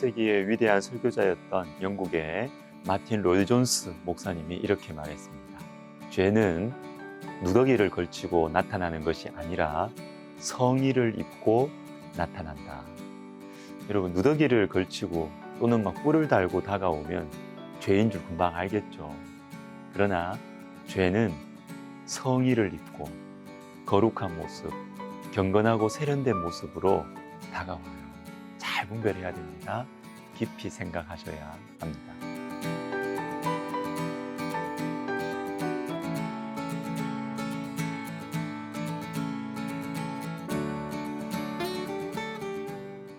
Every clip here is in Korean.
20세기의 위대한 설교자였던 영국의 마틴 로이드 존스 목사님이 이렇게 말했습니다. 죄는 누더기를 걸치고 나타나는 것이 아니라 성의를 입고 나타난다. 여러분, 누더기를 걸치고 또는 막 뿔을 달고 다가오면 죄인 줄 금방 알겠죠. 그러나 죄는 성의를 입고 거룩한 모습, 경건하고 세련된 모습으로 다가와요. 잘 분별해야 됩니다. 깊이 생각하셔야 합니다.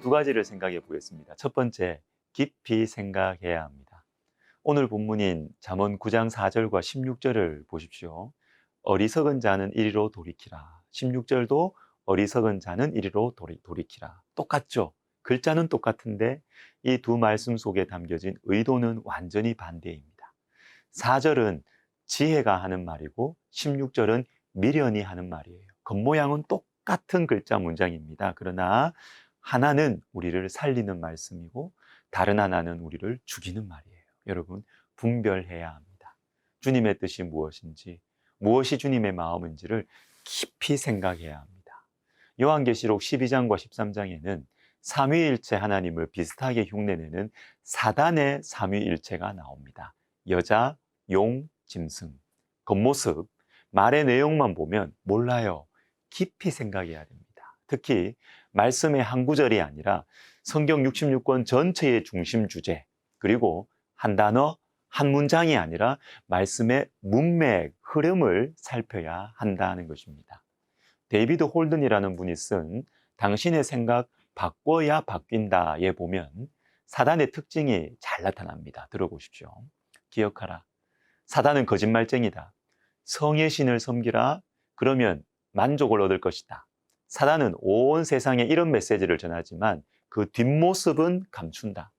두 가지를 생각해 보겠습니다. 첫 번째, 깊이 생각해야 합니다. 오늘 본문인 잠언 9장 4절과 16절을 보십시오. 어리석은 자는 이리로 돌이키라. 16절도 어리석은 자는 이리로 돌이키라. 똑같죠? 글자는 똑같은데 이 두 말씀 속에 담겨진 의도는 완전히 반대입니다. 4절은 지혜가 하는 말이고 16절은 미련이 하는 말이에요. 겉모양은 똑같은 글자 문장입니다. 그러나 하나는 우리를 살리는 말씀이고 다른 하나는 우리를 죽이는 말이에요. 여러분, 분별해야 합니다. 주님의 뜻이 무엇인지, 무엇이 주님의 마음인지를 깊이 생각해야 합니다. 요한계시록 12장과 13장에는 삼위일체 하나님을 비슷하게 흉내내는 사단의 삼위일체가 나옵니다. 여자, 용, 짐승. 겉모습, 말의 내용만 보면 몰라요. 깊이 생각해야 됩니다. 특히 말씀의 한 구절이 아니라 성경 66권 전체의 중심 주제, 그리고 한 단어, 한 문장이 아니라 말씀의 문맥, 흐름을 살펴야 한다는 것입니다. 데이비드 홀든이라는 분이 쓴 당신의 생각 바꿔야 바뀐다에 보면 사단의 특징이 잘 나타납니다. 들어보십시오. 기억하라. 사단은 거짓말쟁이다. 성의 신을 섬기라. 그러면 만족을 얻을 것이다. 사단은 온 세상에 이런 메시지를 전하지만 그 뒷모습은 감춘다.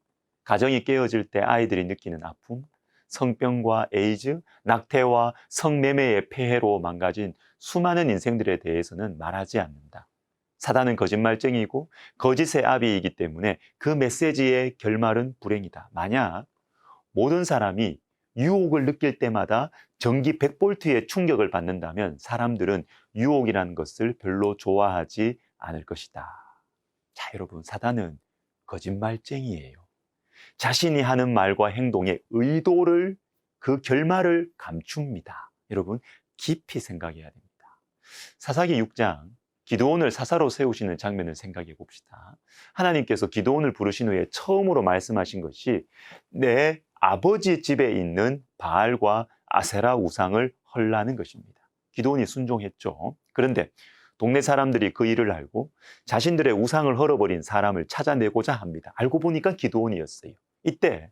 가정이 깨어질 때 아이들이 느끼는 아픔, 성병과 에이즈, 낙태와 성매매의 폐해로 망가진 수많은 인생들에 대해서는 말하지 않는다. 사단은 거짓말쟁이고 거짓의 아비이기 때문에 그 메시지의 결말은 불행이다. 만약 모든 사람이 유혹을 느낄 때마다 전기 100볼트의 충격을 받는다면 사람들은 유혹이라는 것을 별로 좋아하지 않을 것이다. 자, 여러분, 사단은 거짓말쟁이에요. 자신이 하는 말과 행동의 의도를, 그 결말을 감춥니다. 여러분, 깊이 생각해야 됩니다. 사사기 6장, 기드온을 사사로 세우시는 장면을 생각해 봅시다. 하나님께서 기드온을 부르신 후에 처음으로 말씀하신 것이 내 아버지 집에 있는 바알과 아세라 우상을 헐라는 것입니다. 기드온이 순종했죠. 그런데 동네 사람들이 그 일을 알고 자신들의 우상을 헐어버린 사람을 찾아내고자 합니다. 알고 보니까 기드온이었어요. 이때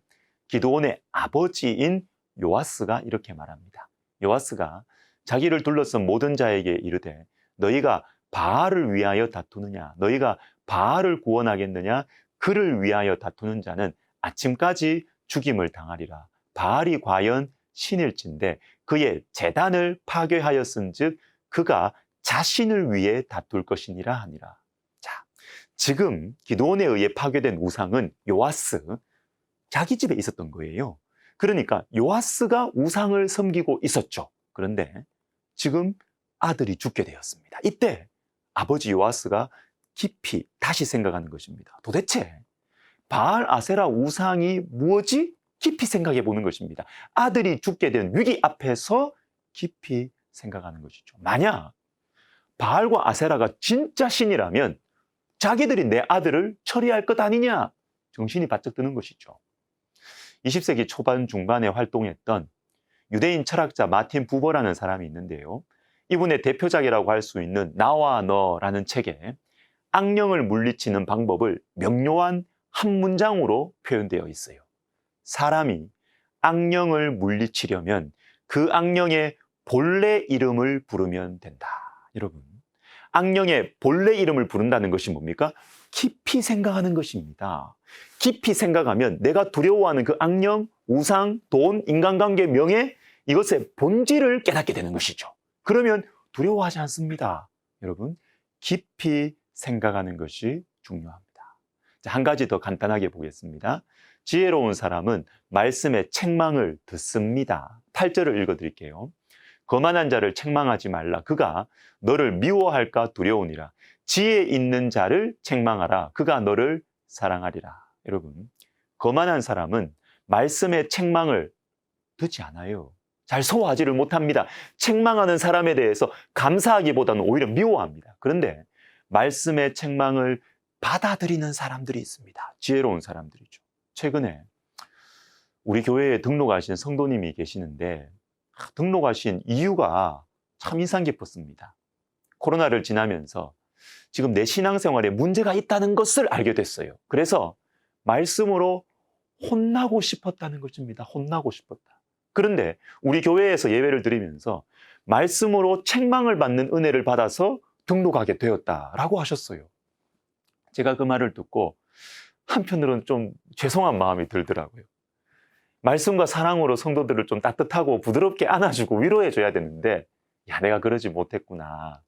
기드온의 아버지인 요아스가 이렇게 말합니다. 요아스가 자기를 둘러싼 모든 자에게 이르되 너희가 바알을 위하여 다투느냐, 너희가 바알을 구원하겠느냐, 그를 위하여 다투는 자는 아침까지 죽임을 당하리라. 바알이 과연 신일진데 그의 제단을 파괴하였은즉 그가 자신을 위해 다툴 것이니라 하니라. 자, 지금 기드온에 의해 파괴된 우상은 요아스, 자기 집에 있었던 거예요. 그러니까 요아스가 우상을 섬기고 있었죠. 그런데 지금 아들이 죽게 되었습니다. 이때 아버지 요아스가 깊이 다시 생각하는 것입니다. 도대체 바알 아세라 우상이 무엇이? 깊이 생각해 보는 것입니다. 아들이 죽게 된 위기 앞에서 깊이 생각하는 것이죠. 만약 바알과 아세라가 진짜 신이라면 자기들이 내 아들을 처리할 것 아니냐? 정신이 바짝 드는 것이죠. 20세기 초반 중반에 활동했던 유대인 철학자 마틴 부버라는 사람이 있는데요. 이분의 대표작이라고 할 수 있는 나와 너라는 책에 악령을 물리치는 방법을 명료한 한 문장으로 표현되어 있어요. 사람이 악령을 물리치려면 그 악령의 본래 이름을 부르면 된다. 여러분, 악령의 본래 이름을 부른다는 것이 뭡니까? 깊이 생각하는 것입니다. 깊이 생각하면 내가 두려워하는 그 악령, 우상, 돈, 인간관계, 명예, 이것의 본질을 깨닫게 되는 것이죠. 그러면 두려워하지 않습니다. 여러분, 깊이 생각하는 것이 중요합니다. 자, 한 가지 더 간단하게 보겠습니다. 지혜로운 사람은 말씀의 책망을 듣습니다. 8절을 읽어드릴게요. 거만한 자를 책망하지 말라. 그가 너를 미워할까 두려우니라. 지혜 있는 자를 책망하라. 그가 너를 사랑하리라. 여러분, 거만한 사람은 말씀의 책망을 듣지 않아요. 잘 소화하지를 못합니다. 책망하는 사람에 대해서 감사하기보다는 오히려 미워합니다. 그런데 말씀의 책망을 받아들이는 사람들이 있습니다. 지혜로운 사람들이죠. 최근에 우리 교회에 등록하신 성도님이 계시는데 등록하신 이유가 참 인상 깊었습니다. 코로나를 지나면서 지금 내 신앙생활에 문제가 있다는 것을 알게 됐어요. 그래서 말씀으로 혼나고 싶었다는 것입니다. 혼나고 싶었다. 그런데 우리 교회에서 예배를 드리면서 말씀으로 책망을 받는 은혜를 받아서 등록하게 되었다라고 하셨어요. 제가 그 말을 듣고 한편으로는 좀 죄송한 마음이 들더라고요. 말씀과 사랑으로 성도들을 좀 따뜻하고 부드럽게 안아주고 위로해줘야 되는데 야, 내가 그러지 못했구나.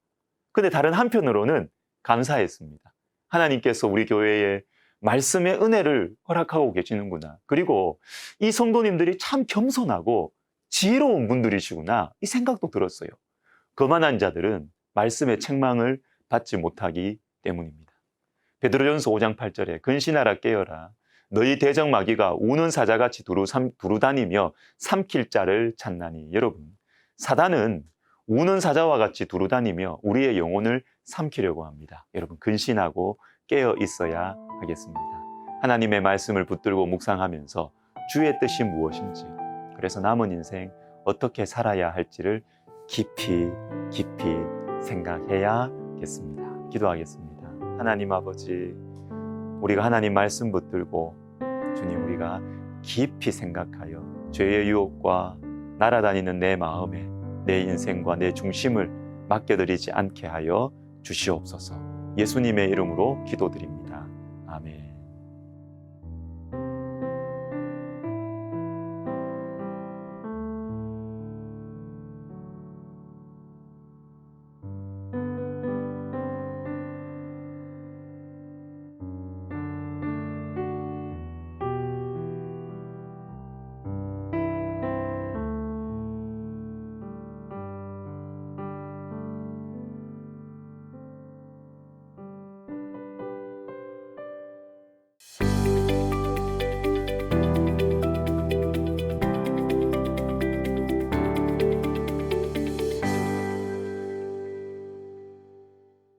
근데 다른 한편으로는 감사했습니다. 하나님께서 우리 교회에 말씀의 은혜를 허락하고 계시는구나. 그리고 이 성도님들이 참 겸손하고 지혜로운 분들이시구나. 이 생각도 들었어요. 거만한 자들은 말씀의 책망을 받지 못하기 때문입니다. 베드로전서 5장 8절에 근신하라 깨어라. 너희 대적 마귀가 우는 사자같이 두루다니며 삼킬 자를 찾나니. 여러분, 사단은 우는 사자와 같이 두루다니며 우리의 영혼을 삼키려고 합니다. 여러분, 근신하고 깨어 있어야 하겠습니다. 하나님의 말씀을 붙들고 묵상하면서 주의 뜻이 무엇인지, 그래서 남은 인생 어떻게 살아야 할지를 깊이 생각해야겠습니다. 기도하겠습니다. 하나님 아버지, 우리가 하나님 말씀 붙들고 주님, 우리가 깊이 생각하여 죄의 유혹과 날아다니는 내 마음에 내 인생과 내 중심을 맡겨드리지 않게 하여 주시옵소서. 예수님의 이름으로 기도드립니다.